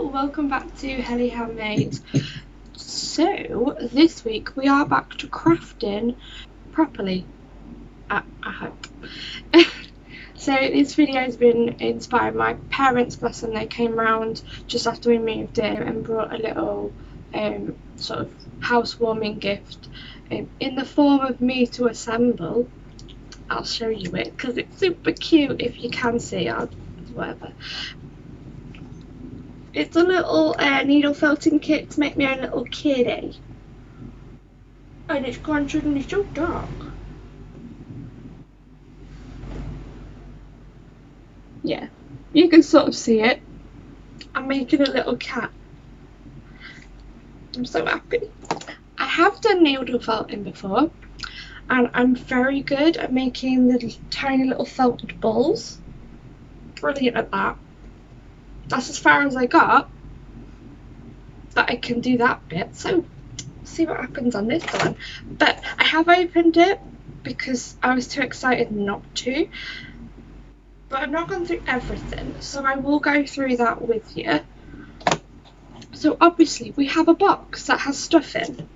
welcome back to Hely Handmade. So this week we are back to crafting properly, I hope. So this video has been inspired by my parents, bless them. They came round just after we moved in and brought a little sort of housewarming gift in the form of me to assemble. I'll show you it because it's super cute if you can see it, whatever. It's a little needle felting kit to make my own little kitty. And it's gone suddenly so dark. Yeah, you can sort of see it. I'm making a little cat. I'm so happy. I have done needle felting before, and I'm very good at making the tiny little felted balls. Brilliant at that. That's as far as I got, but I can do that bit, so see what happens on this one. But I have opened it because I was too excited not to, but I've not gone through everything, so I will go through that with you. So obviously we have a box that has stuff in.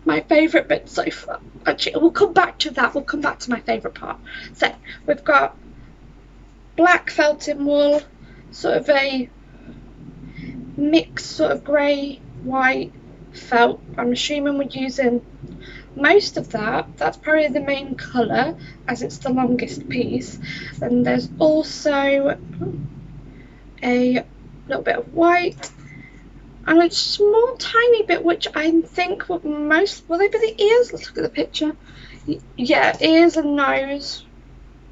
My favourite bit so far. Actually, we'll come back to that. We'll come back to my favourite part. So we've got black felting wool, sort of a mixed sort of grey white felt. I'm assuming we're using most of that. That's probably the main colour as it's the longest piece. And there's also a little bit of white and a small tiny bit which I think will they be the ears? Let's look at the picture. Yeah, ears and nose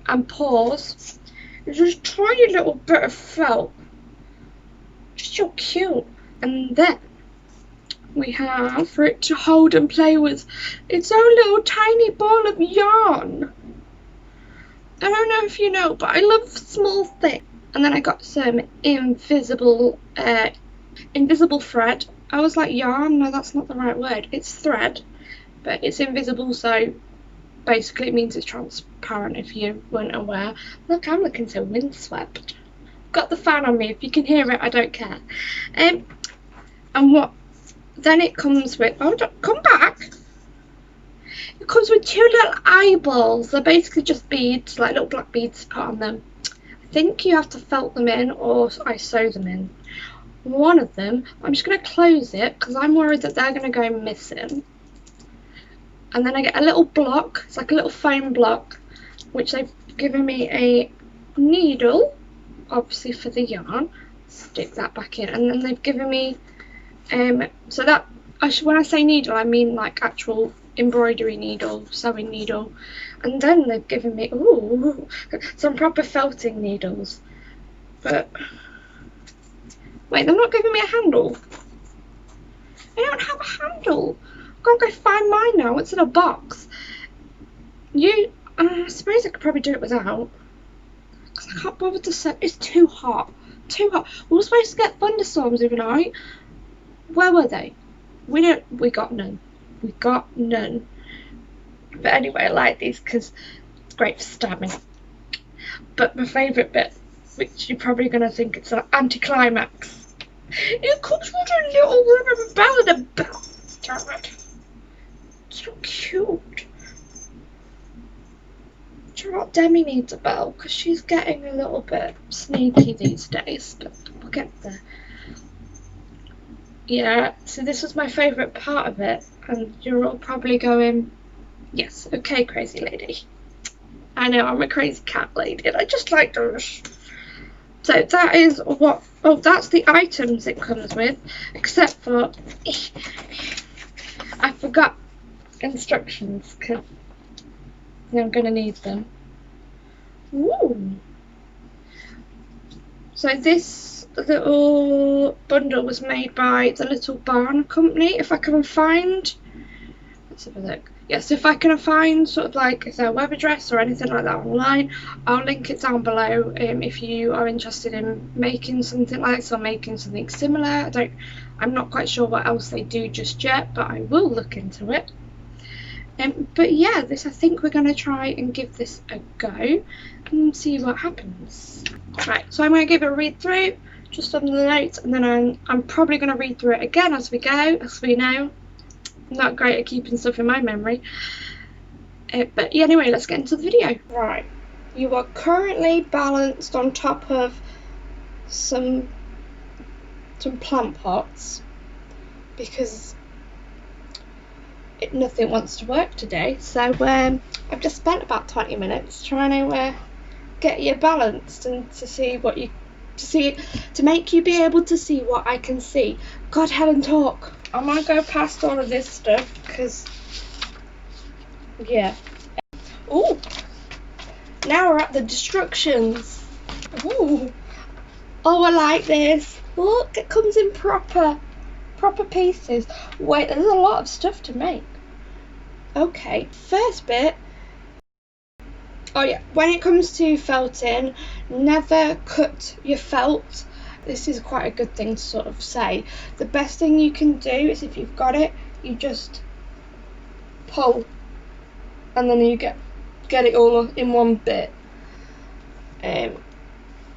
and paws. It's just a tiny little bit of felt. Just so cute. And then we have for it to hold and play with its own little tiny ball of yarn. I don't know if you know, but I love small things. And then I got some invisible thread. I was like yarn, no, that's not the right word. It's thread, but it's invisible, so basically it means it's transparent if you weren't aware. Look, I'm looking so windswept. Got the fan on me. If you can hear it, I don't care. And what then it comes with, oh, don't come back. It comes with two little eyeballs. They're basically just beads, like little black beads put on them. I think you have to felt them in, or I sew them in. One of them, I'm just going to close it because I'm worried that they're going to go missing. And then I get a little block, it's like a little foam block, which they've given me a needle, obviously for the yarn. Stick that back in, and then they've given me so that when I say needle, I mean like actual embroidery needle, sewing needle. And then they've given me some proper felting needles. But wait, they're not giving me a handle. I don't have a handle. I've got to go find mine now. It's in a box. I suppose I could probably do it without, because I can't bother to set. It's too hot. Too hot. We were supposed to get thunderstorms overnight. Where were they? We got none. We got none. But anyway, I like these because it's great for stabbing. But my favourite bit, which you're probably going to think it's an anticlimax, it comes with a little rubber bell and a bell. Damn it. So cute. Do you know what? Demi needs a bell because she's getting a little bit sneaky these days, but we'll get there. Yeah, so this was my favourite part of it, and you're all probably going, yes, okay, crazy lady. I know, I'm a crazy cat lady and I just like those. So that is that's the items it comes with, except for I forgot instructions because I'm going to need them. Ooh. So this little bundle was made by the Little Barn Company. If I can find, let's have a look. Yes, if I can find sort of like their web address or anything like that online, I'll link it down below. If you are interested in making something like this or making something similar, I'm not quite sure what else they do just yet, but I will look into it. But yeah, this, I think we're going to try and give this a go and see what happens. Right, so I'm going to give it a read through just on the notes, and then I'm probably going to read through it again as we go. As we know, I'm not great at keeping stuff in my memory. But yeah, anyway, let's get into the video. Right, you are currently balanced on top of some plant pots because nothing wants to work today. So I've just spent about 20 minutes trying to get you balanced and to make you be able to see what I can see. God, Helen, talk. I'm gonna go past all of this stuff because yeah. Oh, now we're at the destructions. Ooh. Oh, I like this. Look, it comes in proper pieces. Wait, there's a lot of stuff to make. Okay, first bit. Oh yeah, when it comes to felting, never cut your felt. This is quite a good thing to sort of say. The best thing you can do is, if you've got it, you just pull and then you get it all in one bit.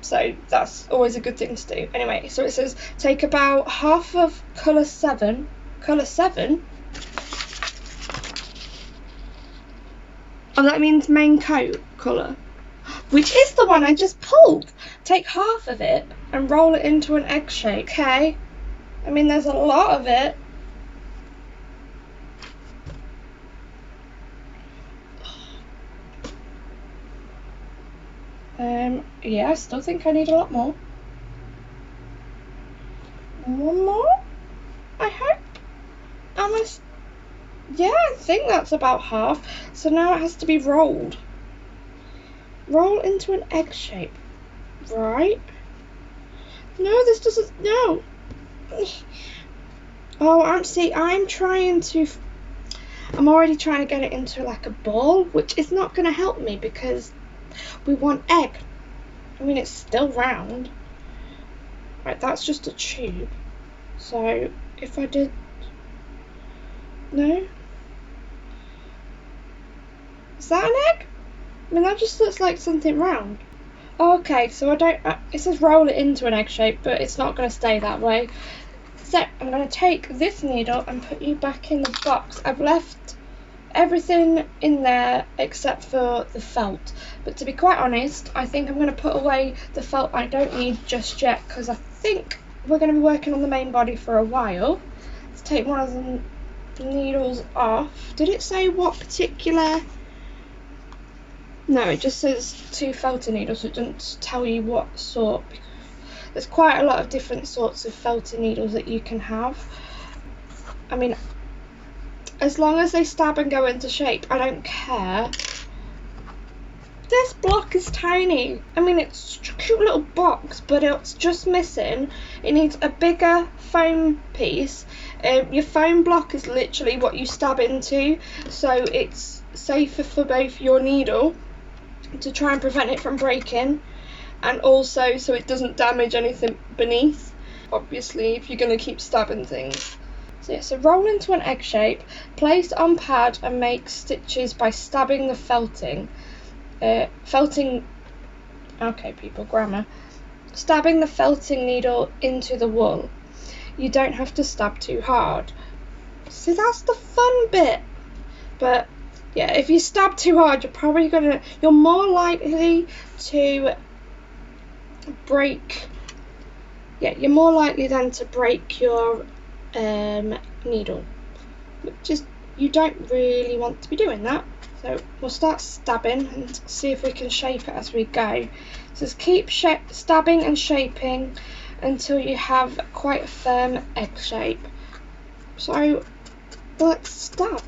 So that's always a good thing to do. Anyway, so it says take about half of colour 7. Colour 7? Oh, that means main coat colour, which is the one I just pulled. Take half of it and roll it into an egg shape. Okay, I mean there's a lot of it. Yeah, I still think I need a lot more. One more, I hope. Yeah, I think that's about half. So now it has to be rolled. Roll into an egg shape. Right? No, this doesn't. No. Oh, I'm already trying to get it into like a ball, which is not going to help me because we want egg. I mean, it's still round. Right, that's just a tube. So if I did. No? Is that an egg? I mean, that just looks like something round. Okay, so it says roll it into an egg shape, but it's not going to stay that way. So I'm going to take this needle and put you back in the box. I've left everything in there except for the felt. But to be quite honest, I think I'm going to put away the felt I don't need just yet, because I think we're going to be working on the main body for a while. Let's take one of the needles off. Did it say what particular? No, it just says 2 felting needles, so it doesn't tell you what sort. There's quite a lot of different sorts of felting needles that you can have. I mean, as long as they stab and go into shape, I don't care. This block is tiny. I mean, it's a cute little box, but it's just missing. It needs a bigger foam piece. Your foam block is literally what you stab into, so it's safer for both your needle to try and prevent it from breaking, and also so it doesn't damage anything beneath, obviously, if you're going to keep stabbing things. So yeah, so roll into an egg shape, place on pad and make stitches by stabbing the felting. Okay people, grammar. Stabbing the felting needle into the wool. You don't have to stab too hard. See, that's the fun bit. But yeah, if you stab too hard, you're more likely to break. Yeah, you're more likely then to break your needle, which is, you don't really want to be doing that. So we'll start stabbing and see if we can shape it as we go. So just keep stabbing and shaping until you have quite a firm egg shape. So let's stab.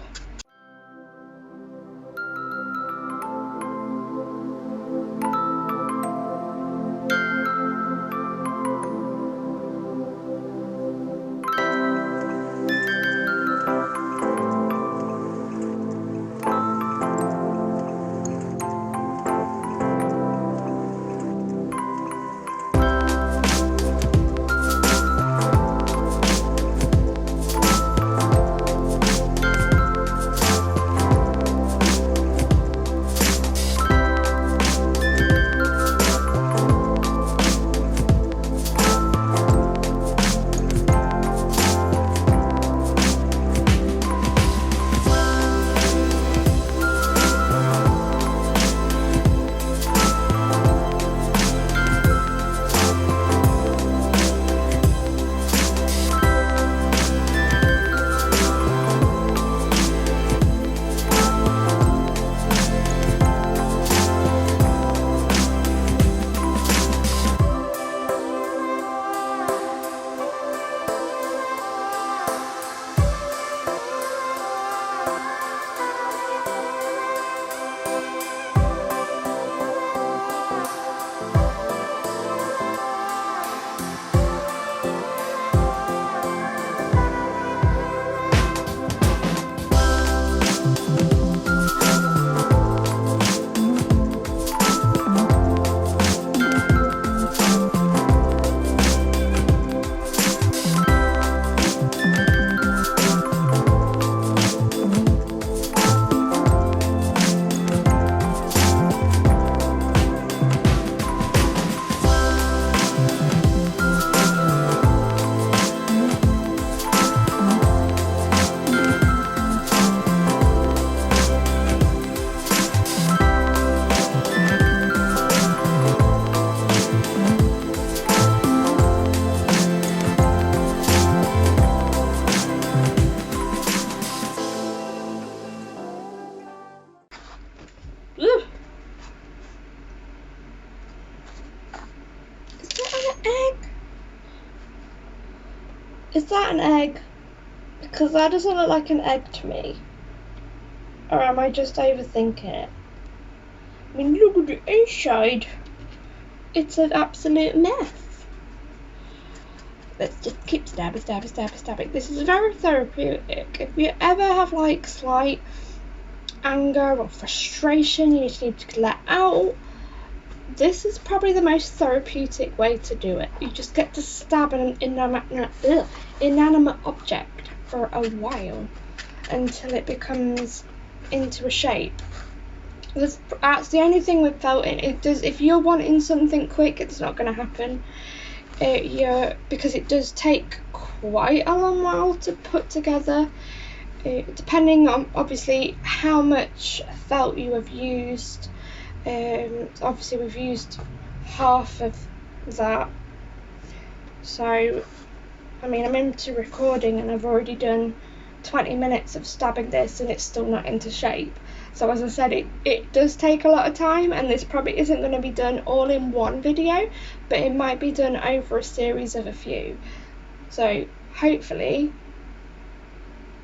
Is that an egg? Because that doesn't look like an egg to me. Or am I just overthinking it? I mean, look at the inside. It's an absolute mess. Let's just keep stabbing. This is very therapeutic. If you ever have like slight anger or frustration you just need to let out, this is probably the most therapeutic way to do it. You just get to stab an inanimate object for a while until it becomes into a shape. That's the only thing with felting. It does, if you're wanting something quick, it's not going to happen. Because it does take quite a long while to put together, depending on obviously how much felt you have used. Obviously we've used half of that, so I mean I'm into recording and I've already done 20 minutes of stabbing this and it's still not into shape. So as I said, it does take a lot of time, and this probably isn't going to be done all in one video, but it might be done over a series of a few. So hopefully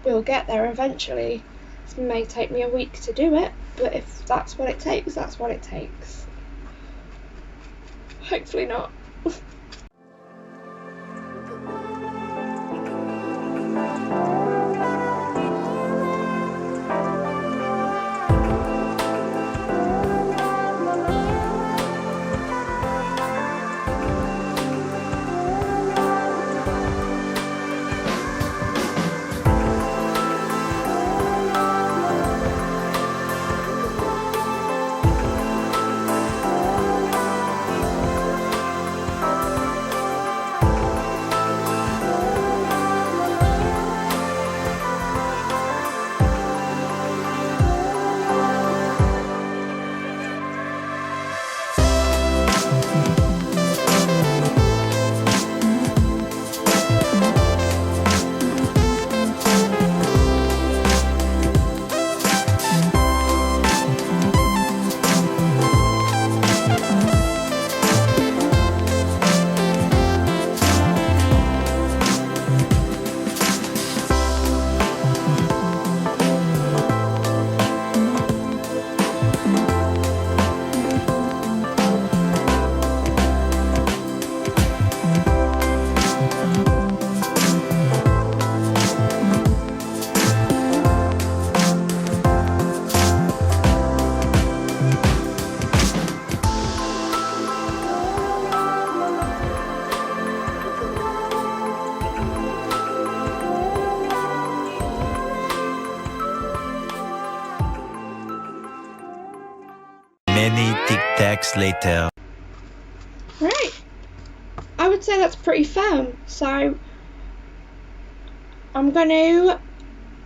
we'll get there eventually. This may take me a week to do it, but if that's what it takes, that's what it takes. Hopefully not. Many tic-tacs later. Right, I would say that's pretty firm, so I'm going to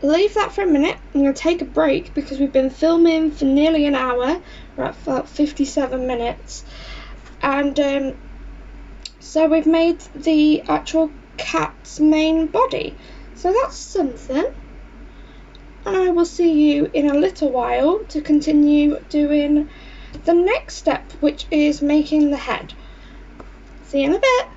leave that for a minute. I'm going to take a break because we've been filming for nearly an hour. We're at about 57 minutes, and so we've made the actual cat's main body, so that's something. And I will see you in a little while to continue doing the next step, which is making the head. See you in a bit.